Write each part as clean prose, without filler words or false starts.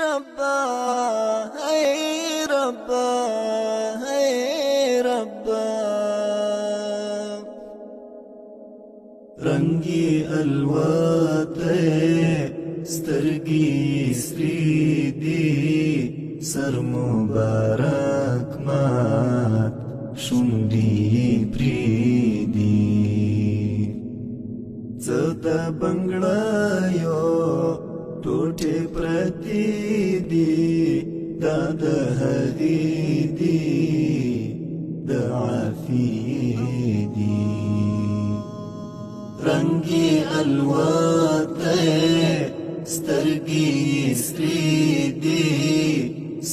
ربا هاي ربا هاي ربا رنگی الواته سترگی سری دی سر مبارک مات شوندی پریدی زدا بنگلایو ټوټه پرتی دی داد هدی دی د عافیه دی رنگی الواته سترگی سری دی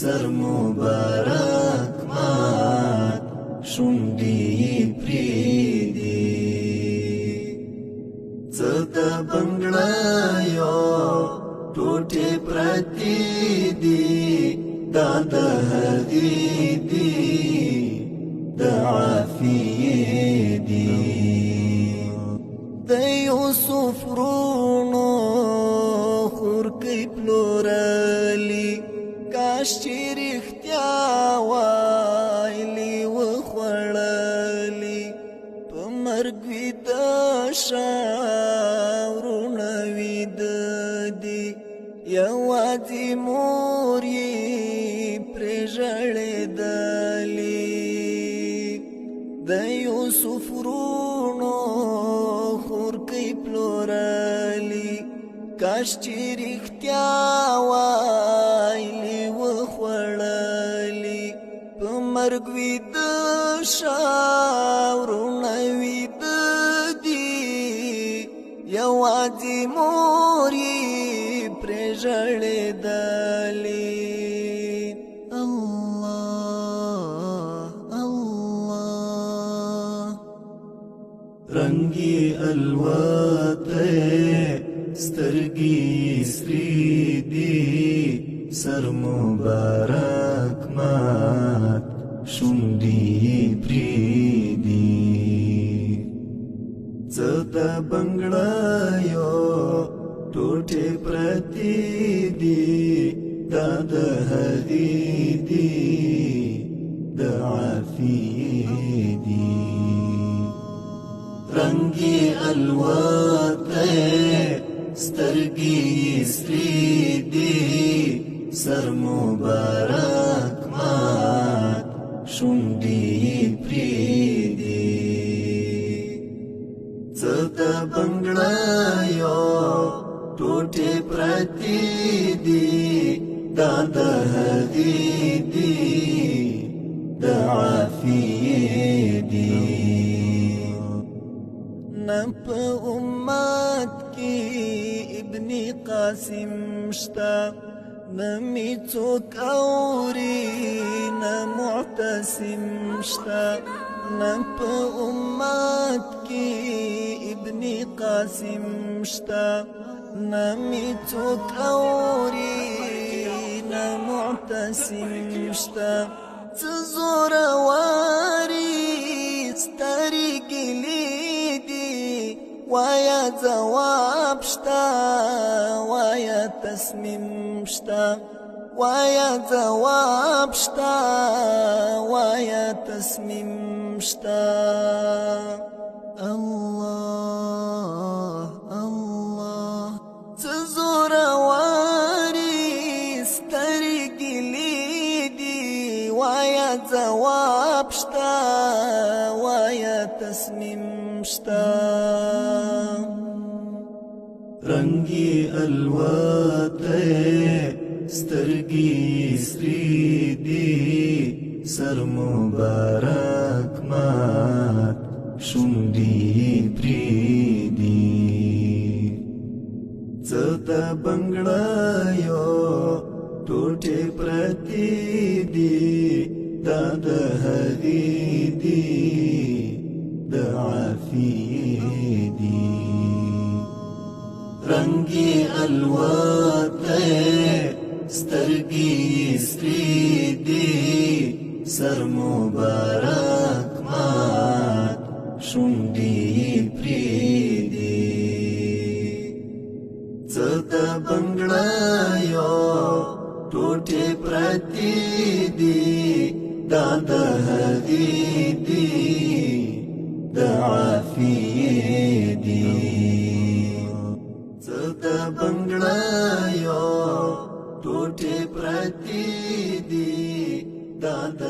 سر مبارک مات شوندی پریدی زدا بنگلایو ټوټه پرتی دی داد هدی دی د عافیه دی د یوسف رونو خور کی پلورلی کاش چې رښتیا وایلی وخوړلی په مرګ ویده شاورونه ویده دي یوازې مور یې پرې ژړېدلې د یوسف رونو خور کی پلورلی کاش چې رښتیا وایلی وخوړلی په مرګ ویده شاورونه ویده دي یوازې مور یې پرې ژړېدلې رنگی الواته سترگی سری دی سر مبارک مات شوندی پریدی زدا بنگلایو ټوټه پرتی دی داد هدی دی د عافیه دی رنگی الواته سترگی سری دی سر مبارک مات شوندی پریدی زدا بنگلایو ټوټه پرتی دی داد هدی دی د عافیه دی نپ امت کی ابن قاسم شتا نمی څوک اوري نه معتصم شتا نپ امت کی ابن قاسم شتا نمی څوک اوري نه معتصم شتا زور واری ستری گلی وایا جواب شتا وایا تصمیم شتا وایا جواب شتا وایا تصمیم شتا الله الله زور واری سترګې لیدي وایا جواب شتا وایا تصمیم شتا رنگی الواته سترگی سری دی سر مبارک مات شوندی پریدی زدا بنگلایو ټوټه پرتی دی داد هدی دی د عافیه دی رنگی الواته سترگی سری دی سر مبارک مات شوندی پریدی زدا بنگلایو ټوټې پرتې دي دا د هغې دي د عافیې دي څه د بنګړیو ټوټې پرتې دي دا د